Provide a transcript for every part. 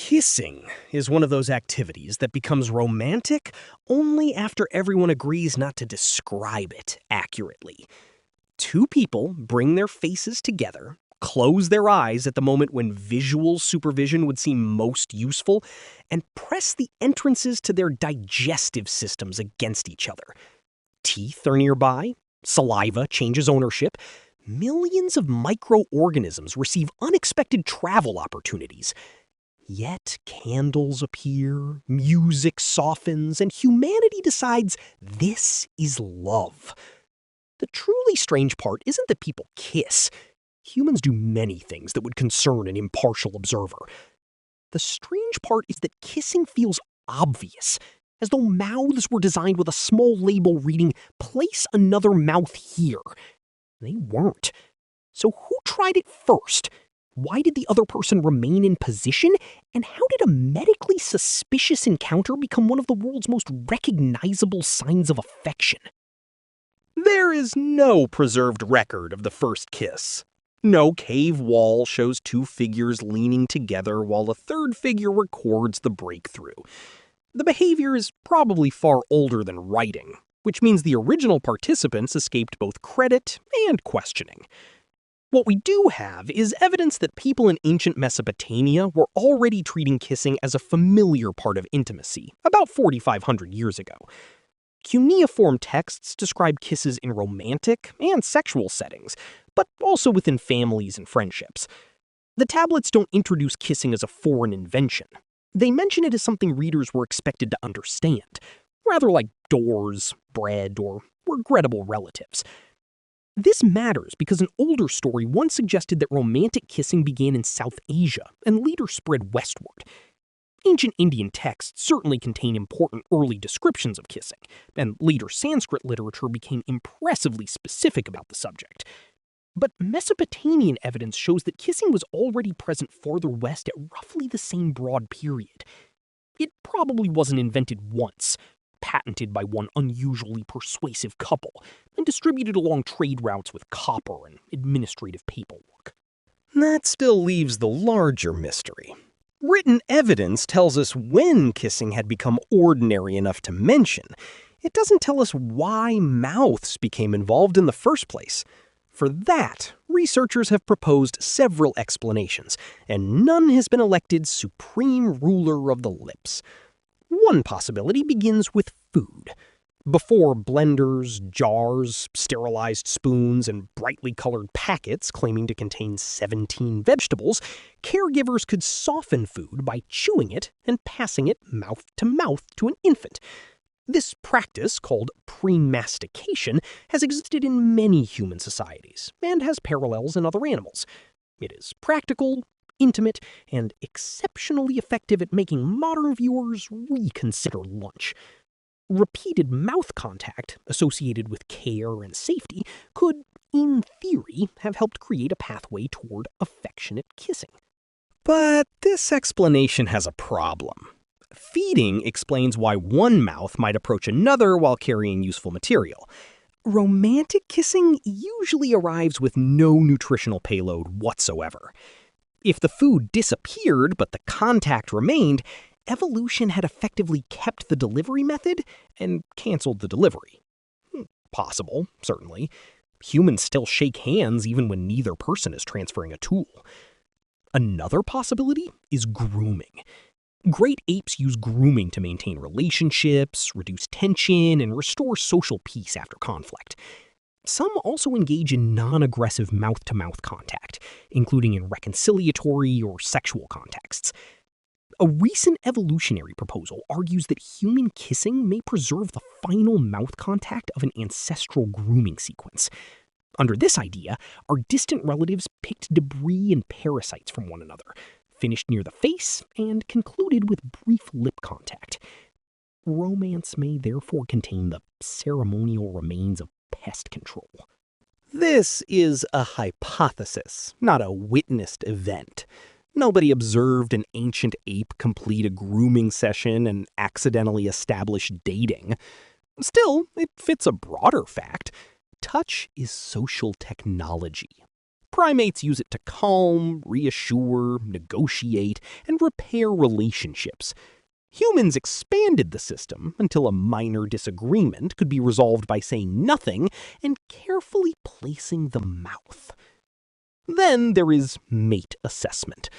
Kissing is one of those activities that becomes romantic only after everyone agrees not to describe it accurately. Two people bring their faces together, close their eyes at the moment when visual supervision would seem most useful, and press the entrances to their digestive systems against each other. Teeth are nearby, saliva changes ownership, millions of microorganisms receive unexpected travel opportunities. Yet candles appear, music softens, and humanity decides this is love. The truly strange part isn't that people kiss. Humans do many things that would concern an impartial observer. The strange part is that kissing feels obvious, as though mouths were designed with a small label reading, "Place another mouth here." They weren't. So who tried it first? Why did the other person remain in position? And how did a medically suspicious encounter become one of the world's most recognizable signs of affection? There is no preserved record of the first kiss. No cave wall shows two figures leaning together while a third figure records the breakthrough. The behavior is probably far older than writing, which means the original participants escaped both credit and questioning. What we do have is evidence that people in ancient Mesopotamia were already treating kissing as a familiar part of intimacy, about 4,500 years ago. Cuneiform texts describe kisses in romantic and sexual settings, but also within families and friendships. The tablets don't introduce kissing as a foreign invention. They mention it as something readers were expected to understand, rather like doors, bread, or regrettable relatives. This matters because an older story once suggested that romantic kissing began in South Asia and later spread westward. Ancient Indian texts certainly contain important early descriptions of kissing, and later Sanskrit literature became impressively specific about the subject. But Mesopotamian evidence shows that kissing was already present farther west at roughly the same broad period. It probably wasn't invented once, patented by one unusually persuasive couple, and distributed along trade routes with copper and administrative paperwork. That still leaves the larger mystery. Written evidence tells us when kissing had become ordinary enough to mention. It doesn't tell us why mouths became involved in the first place. For that, researchers have proposed several explanations, and none has been elected supreme ruler of the lips. One possibility begins with food. Before blenders, jars, sterilized spoons, and brightly colored packets claiming to contain 17 vegetables, caregivers could soften food by chewing it and passing it mouth to mouth to an infant. This practice, called pre-mastication, has existed in many human societies and has parallels in other animals. It is practical, intimate, and exceptionally effective at making modern viewers reconsider lunch. Repeated mouth contact, associated with care and safety, could, in theory, have helped create a pathway toward affectionate kissing. But this explanation has a problem. Feeding explains why one mouth might approach another while carrying useful material. Romantic kissing usually arrives with no nutritional payload whatsoever. If the food disappeared but the contact remained, evolution had effectively kept the delivery method and canceled the delivery. Possible, certainly. Humans still shake hands even when neither person is transferring a tool. Another possibility is grooming. Great apes use grooming to maintain relationships, reduce tension, and restore social peace after conflict. Some also engage in non-aggressive mouth-to-mouth contact, including in reconciliatory or sexual contexts. A recent evolutionary proposal argues that human kissing may preserve the final mouth contact of an ancestral grooming sequence. Under this idea, our distant relatives picked debris and parasites from one another, finished near the face, and concluded with brief lip contact. Romance may therefore contain the ceremonial remains of pest control. This is a hypothesis, not a witnessed event. Nobody observed an ancient ape complete a grooming session and accidentally establish dating. Still, it fits a broader fact. Touch is social technology. Primates use it to calm, reassure, negotiate, and repair relationships. Humans expanded the system until a minor disagreement could be resolved by saying nothing and carefully placing the mouth. Then there is mate assessment.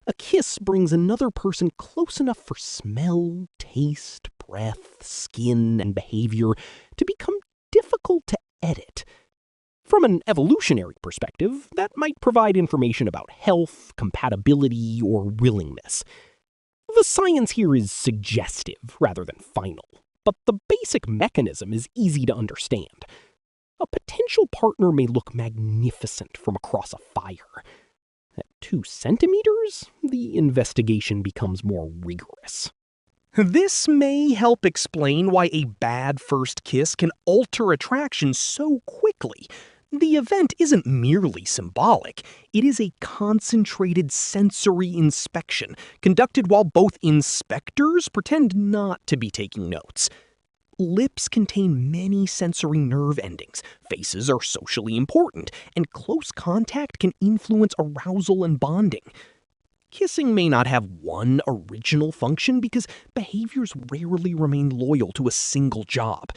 A kiss brings another person close enough for smell, taste, breath, skin, and behavior to become difficult to edit. From an evolutionary perspective, that might provide information about health, compatibility, or willingness. The science here is suggestive rather than final, but the basic mechanism is easy to understand. A potential partner may look magnificent from across a fire. At 2 centimeters, the investigation becomes more rigorous. This may help explain why a bad first kiss can alter attraction so quickly. The event isn't merely symbolic, it is a concentrated sensory inspection, conducted while both inspectors pretend not to be taking notes. Lips contain many sensory nerve endings, faces are socially important, and close contact can influence arousal and bonding. Kissing may not have one original function because behaviors rarely remain loyal to a single job.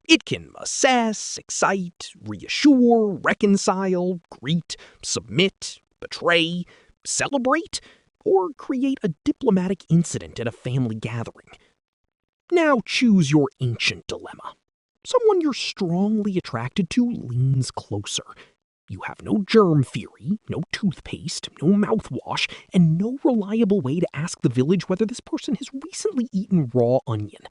It can assess, excite, reassure, reconcile, greet, submit, betray, celebrate, or create a diplomatic incident at a family gathering. Now choose your ancient dilemma. Someone you're strongly attracted to leans closer. You have no germ theory, no toothpaste, no mouthwash, and no reliable way to ask the village whether this person has recently eaten raw onion.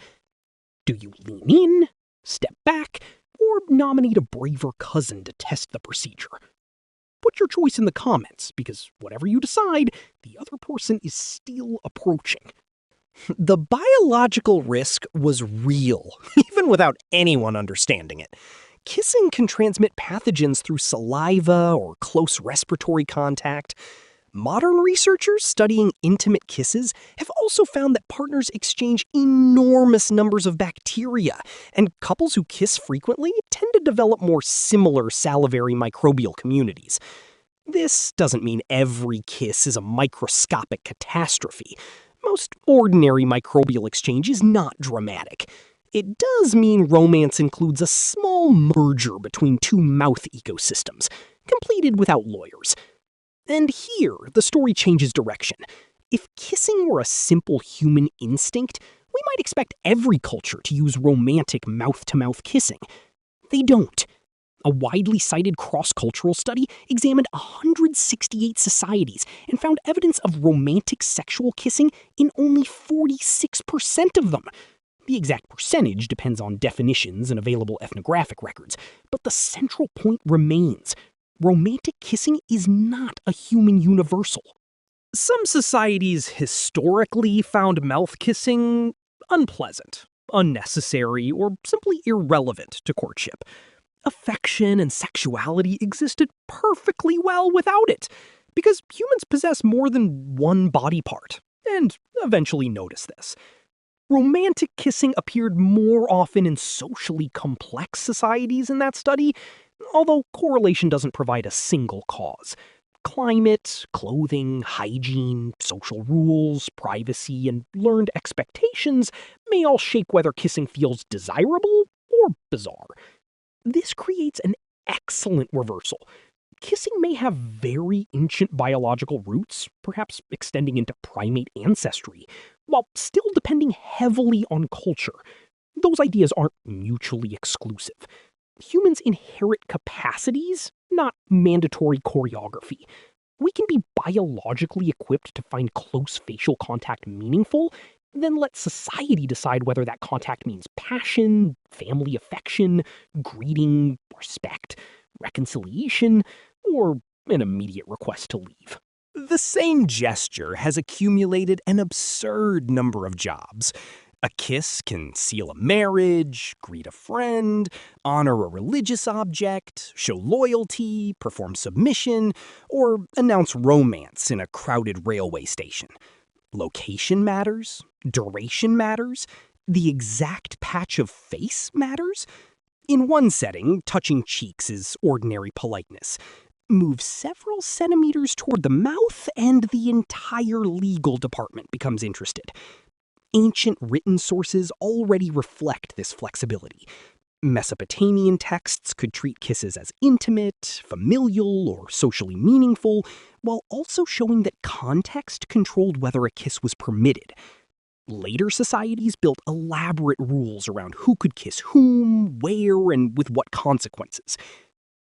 Do you lean in, step back, or nominate a braver cousin to test the procedure? Put your choice in the comments, because whatever you decide, the other person is still approaching. The biological risk was real, even without anyone understanding it. Kissing can transmit pathogens through saliva or close respiratory contact. Modern researchers studying intimate kisses have also found that partners exchange enormous numbers of bacteria, and couples who kiss frequently tend to develop more similar salivary microbial communities. This doesn't mean every kiss is a microscopic catastrophe. Most ordinary microbial exchange is not dramatic. It does mean romance includes a small merger between 2 mouth ecosystems, completed without lawyers. And here, the story changes direction. If kissing were a simple human instinct, we might expect every culture to use romantic mouth-to-mouth kissing. They don't. A widely cited cross-cultural study examined 168 societies and found evidence of romantic sexual kissing in only 46% of them. The exact percentage depends on definitions and available ethnographic records, but the central point remains. Romantic kissing is not a human universal. Some societies historically found mouth kissing unpleasant, unnecessary, or simply irrelevant to courtship. Affection and sexuality existed perfectly well without it, because humans possess more than one body part, and eventually notice this. Romantic kissing appeared more often in socially complex societies in that study, although correlation doesn't provide a single cause. Climate, clothing, hygiene, social rules, privacy, and learned expectations may all shape whether kissing feels desirable or bizarre. This creates an excellent reversal. Kissing may have very ancient biological roots, perhaps extending into primate ancestry, while still depending heavily on culture. Those ideas aren't mutually exclusive. Humans inherit capacities, not mandatory choreography. We can be biologically equipped to find close facial contact meaningful, then let society decide whether that contact means passion, family affection, greeting, respect, reconciliation, or an immediate request to leave. The same gesture has accumulated an absurd number of jobs. A kiss can seal a marriage, greet a friend, honor a religious object, show loyalty, perform submission, or announce romance in a crowded railway station. Location matters, duration matters, the exact patch of face matters. In one setting, touching cheeks is ordinary politeness. Move several centimeters toward the mouth, and the entire legal department becomes interested. Ancient written sources already reflect this flexibility. Mesopotamian texts could treat kisses as intimate, familial, or socially meaningful, while also showing that context controlled whether a kiss was permitted. Later societies built elaborate rules around who could kiss whom, where, and with what consequences.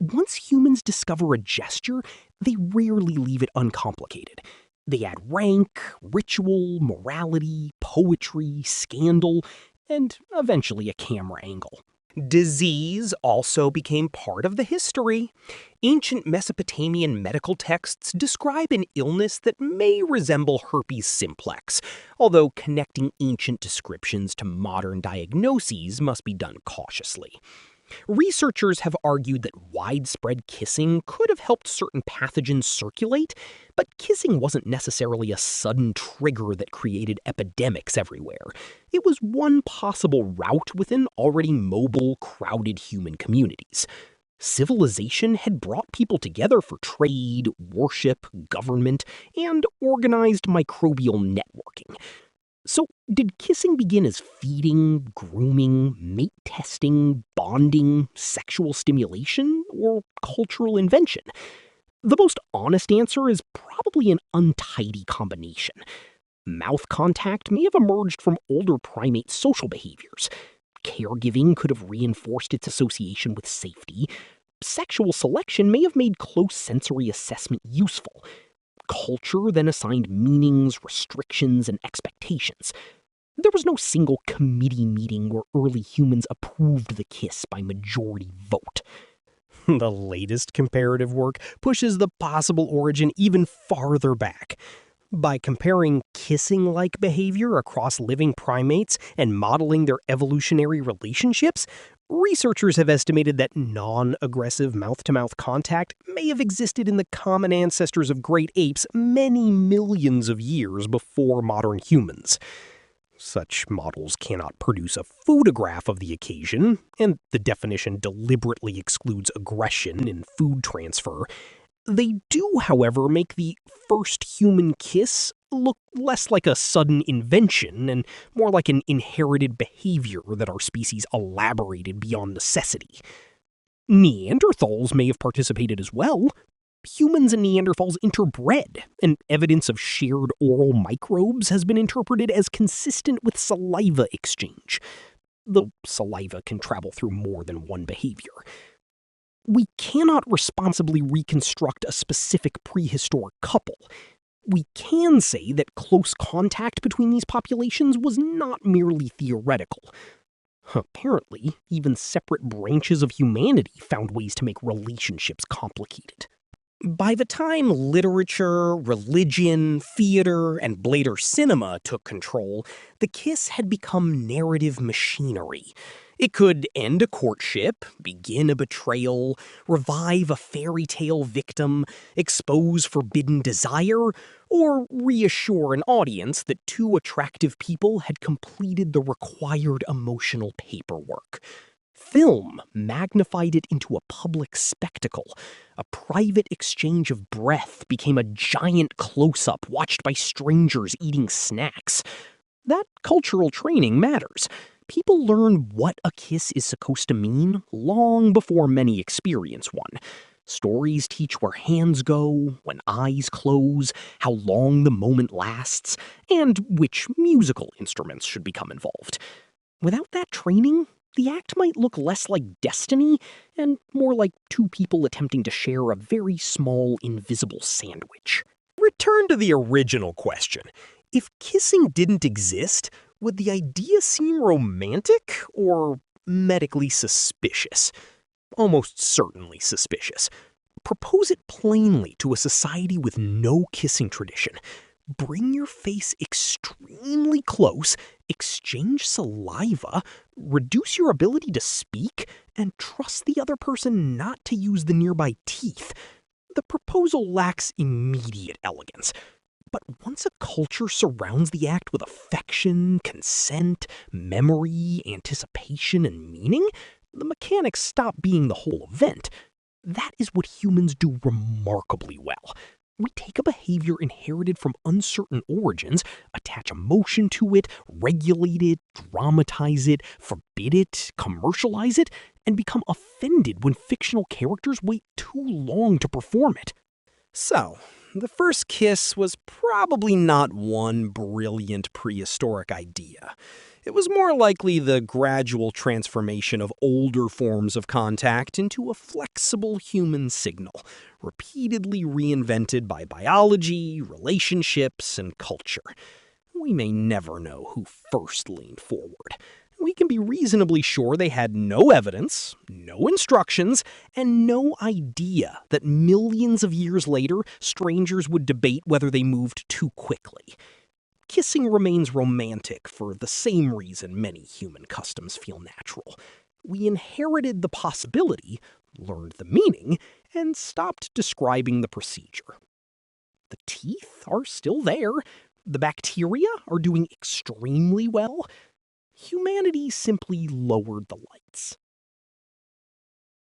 Once humans discover a gesture, they rarely leave it uncomplicated. They add rank, ritual, morality, poetry, scandal, and eventually a camera angle. Disease also became part of the history. Ancient Mesopotamian medical texts describe an illness that may resemble herpes simplex, although connecting ancient descriptions to modern diagnoses must be done cautiously. Researchers have argued that widespread kissing could have helped certain pathogens circulate, but kissing wasn't necessarily a sudden trigger that created epidemics everywhere. It was one possible route within already mobile, crowded human communities. Civilization had brought people together for trade, worship, government, and organized microbial networking. So, did kissing begin as feeding, grooming, mate testing, bonding, sexual stimulation, or cultural invention? The most honest answer is probably an untidy combination. Mouth contact may have emerged from older primate social behaviors. Caregiving could have reinforced its association with safety. Sexual selection may have made close sensory assessment useful. Culture then assigned meanings, restrictions, and expectations. There was no single committee meeting where early humans approved the kiss by majority vote. The latest comparative work pushes the possible origin even farther back. By comparing kissing-like behavior across living primates and modeling their evolutionary relationships, researchers have estimated that non-aggressive mouth-to-mouth contact may have existed in the common ancestors of great apes many millions of years before modern humans. Such models cannot produce a photograph of the occasion, and the definition deliberately excludes aggression in food transfer. They do, however, make the first human kiss look less like a sudden invention and more like an inherited behavior that our species elaborated beyond necessity. Neanderthals may have participated as well. Humans and Neanderthals interbred, and evidence of shared oral microbes has been interpreted as consistent with saliva exchange, though saliva can travel through more than one behavior. We cannot responsibly reconstruct a specific prehistoric couple. We can say that close contact between these populations was not merely theoretical. Apparently, even separate branches of humanity found ways to make relationships complicated. By the time literature, religion, theater, and later cinema took control, the kiss had become narrative machinery. It could end a courtship, begin a betrayal, revive a fairy tale victim, expose forbidden desire, or reassure an audience that two attractive people had completed the required emotional paperwork. Film magnified it into a public spectacle. A private exchange of breath became a giant close-up watched by strangers eating snacks. That cultural training matters. People learn what a kiss is supposed to mean long before many experience one. Stories teach where hands go, when eyes close, how long the moment lasts, and which musical instruments should become involved. Without that training, the act might look less like destiny and more like two people attempting to share a very small, invisible sandwich. Return to the original question. If kissing didn't exist, would the idea seem romantic or medically suspicious? Almost certainly suspicious. Propose it plainly to a society with no kissing tradition. Bring your face extremely close, exchange saliva, reduce your ability to speak, and trust the other person not to use the nearby teeth. The proposal lacks immediate elegance. But once a culture surrounds the act with affection, consent, memory, anticipation, and meaning, the mechanics stop being the whole event. That is what humans do remarkably well. We take a behavior inherited from uncertain origins, attach emotion to it, regulate it, dramatize it, forbid it, commercialize it, and become offended when fictional characters wait too long to perform it. So, the first kiss was probably not one brilliant prehistoric idea. It was more likely the gradual transformation of older forms of contact into a flexible human signal, repeatedly reinvented by biology, relationships, and culture. We may never know who first leaned forward. We can be reasonably sure they had no evidence, no instructions, and no idea that millions of years later, strangers would debate whether they moved too quickly. Kissing remains romantic for the same reason many human customs feel natural. We inherited the possibility, learned the meaning, and stopped describing the procedure. The teeth are still there. The bacteria are doing extremely well. Humanity simply lowered the lights.